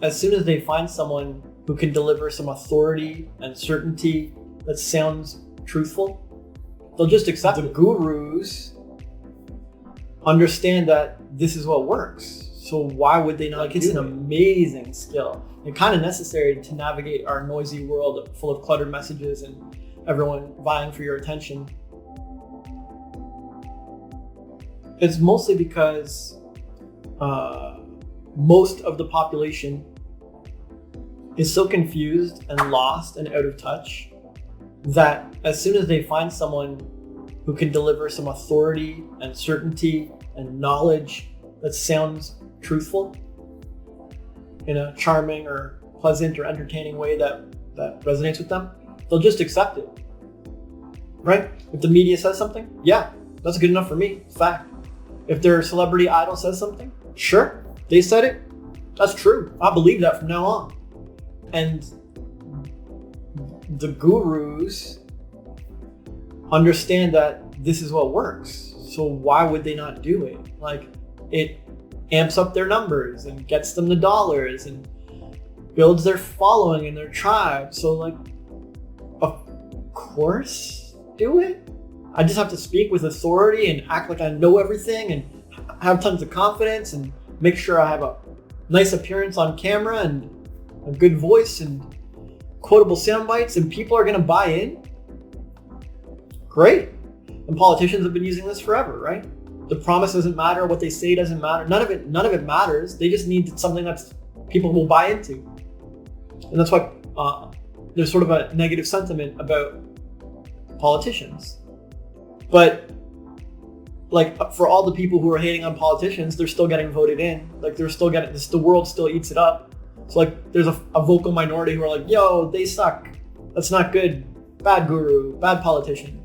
as soon as they find someone who can deliver some authority and certainty that sounds truthful, they'll just accept it. The gurus understand that this is what works. So why would they not? Like, it's an amazing skill and kind of necessary to navigate our noisy world full of cluttered messages and everyone vying for your attention. It's mostly because most of the population is so confused and lost and out of touch that as soon as they find someone who can deliver some authority and certainty and knowledge that sounds truthful in a charming or pleasant or entertaining way that resonates with them, they'll just accept it, right? If the media says something, yeah, that's good enough for me, it's fact. If their celebrity idol says something, sure, they said it, that's true, I believe that from now on. And the gurus understand that this is what works, so why would they not do it? Like, it amps up their numbers and gets them the dollars and builds their following and their tribe. So like, of course, do it. I just have to speak with authority and act like I know everything and have tons of confidence and make sure I have a nice appearance on camera and a good voice and quotable sound bites, and people are gonna buy in. Great. And politicians have been using this forever, right? The promise doesn't matter, what they say doesn't matter. None of it matters. They just need something that's people will buy into. And that's why there's sort of a negative sentiment about politicians. But like, for all the people who are hating on politicians, they're still getting voted in. Like, they're still getting this, the world still eats it up. So like, there's a vocal minority who are like, yo, they suck. That's not good. Bad guru, bad politician.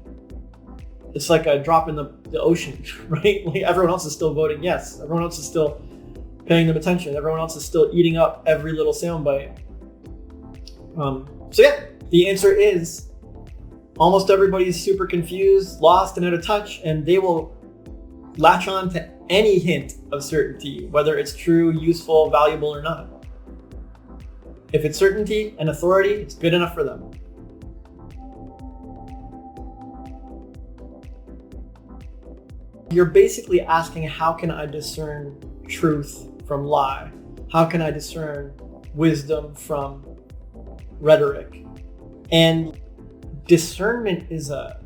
It's like a drop in the ocean, right? Like, everyone else is still voting yes. Everyone else is still paying them attention. Everyone else is still eating up every little soundbite. So yeah, the answer is almost everybody's super confused, lost, and out of touch, and they will latch on to any hint of certainty, whether it's true, useful, valuable, or not. If it's certainty and authority, it's good enough for them. You're basically asking, how can I discern truth from lie? How can I discern wisdom from rhetoric? And discernment is a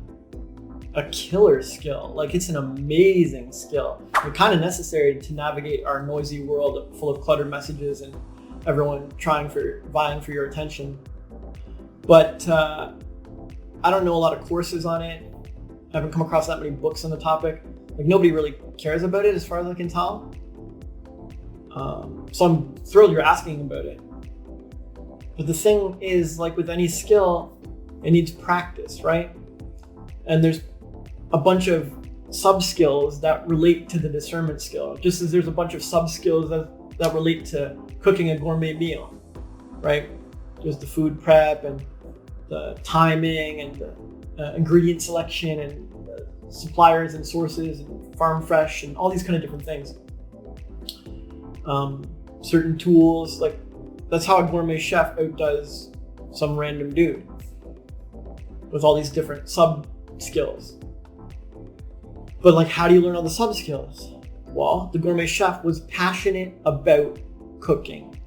killer skill. Like, it's an amazing skill. It's kind of necessary to navigate our noisy world full of cluttered messages and everyone vying for your attention. But I don't know a lot of courses on it. I haven't come across that many books on the topic. Like, nobody really cares about it as far as I can tell. So I'm thrilled you're asking about it. But the thing is, like with any skill, it needs practice, right? And there's a bunch of sub-skills that relate to the discernment skill, just as there's a bunch of sub-skills that relate to cooking a gourmet meal, right? There's the food prep and the timing and the ingredient selection and suppliers and sources and farm fresh and all these kind of different things. Certain tools, like that's how a gourmet chef outdoes some random dude with all these different sub skills. But like, how do you learn all the sub skills? Well, the gourmet chef was passionate about cooking,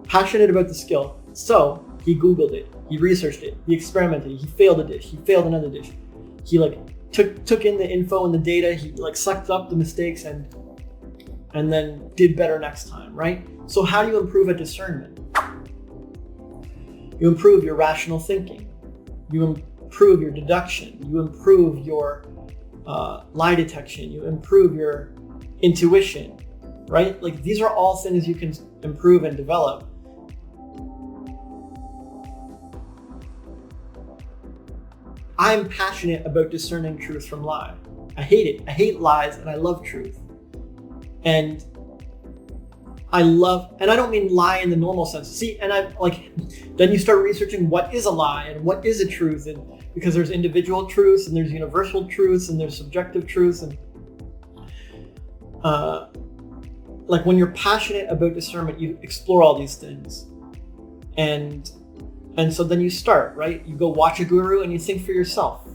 passionate about the skill. So he Googled it, he researched it, he experimented, he failed a dish, he failed another dish. He like took in the info and the data, he like sucked up the mistakes and then did better next time, right? So how do you improve at discernment? You improve your rational thinking. You improve your deduction. You improve your lie detection. You improve your intuition, right? Like, these are all things you can improve and develop. I'm passionate about discerning truth from lie. I hate it. I hate lies and I love truth. And I don't mean lie in the normal sense. See, and then you start researching what is a lie and what is a truth, and because there's individual truths and there's universal truths and there's subjective truths, and like when you're passionate about discernment, you explore all these things. And so then you start, right? You go watch a guru and you think for yourself,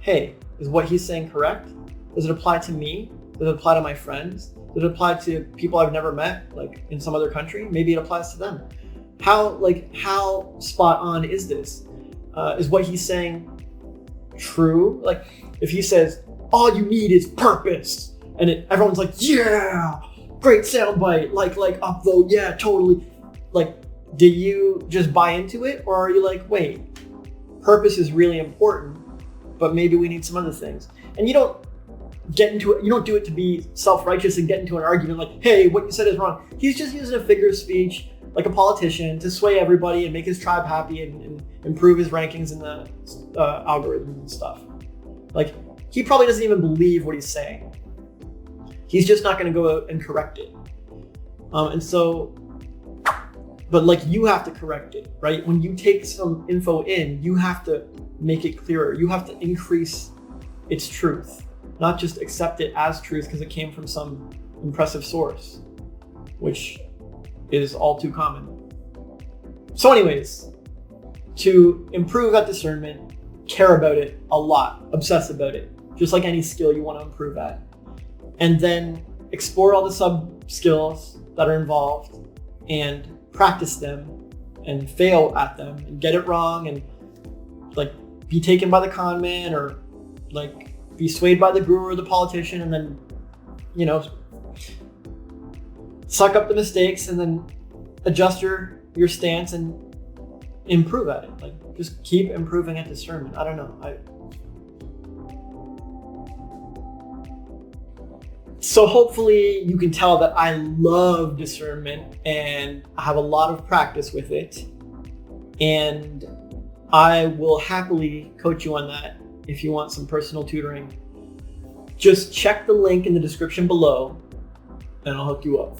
hey, is what he's saying correct? Does it apply to me? Does it apply to my friends? Does it apply to people I've never met, like in some other country? Maybe it applies to them. How spot on is this? Is what he's saying true? Like if he says, all you need is purpose, and everyone's like, yeah, great soundbite, like upvote, yeah, totally. Like, do you just buy into it, or are you like, wait, purpose is really important, but maybe we need some other things? And you don't get into it, you don't do it to be self-righteous and get into an argument like, hey, what you said is wrong. He's just using a figure of speech like a politician to sway everybody and make his tribe happy and improve his rankings in the algorithms and stuff. Like, he probably doesn't even believe what he's saying. He's just not going to go out and correct it. But like, you have to correct it, right? When you take some info in, you have to make it clearer. You have to increase its truth, not just accept it as truth because it came from some impressive source, which is all too common. So anyways, to improve at discernment, care about it a lot, obsess about it, just like any skill you want to improve at. And then explore all the sub skills that are involved and practice them and fail at them and get it wrong and like be taken by the con man or like be swayed by the guru or the politician, and then, you know, suck up the mistakes and then adjust your stance and improve at it. Like, just keep improving at discernment. I don't know. So hopefully you can tell that I love discernment and I have a lot of practice with it. And I will happily coach you on that if you want some personal tutoring. Just check the link in the description below and I'll hook you up.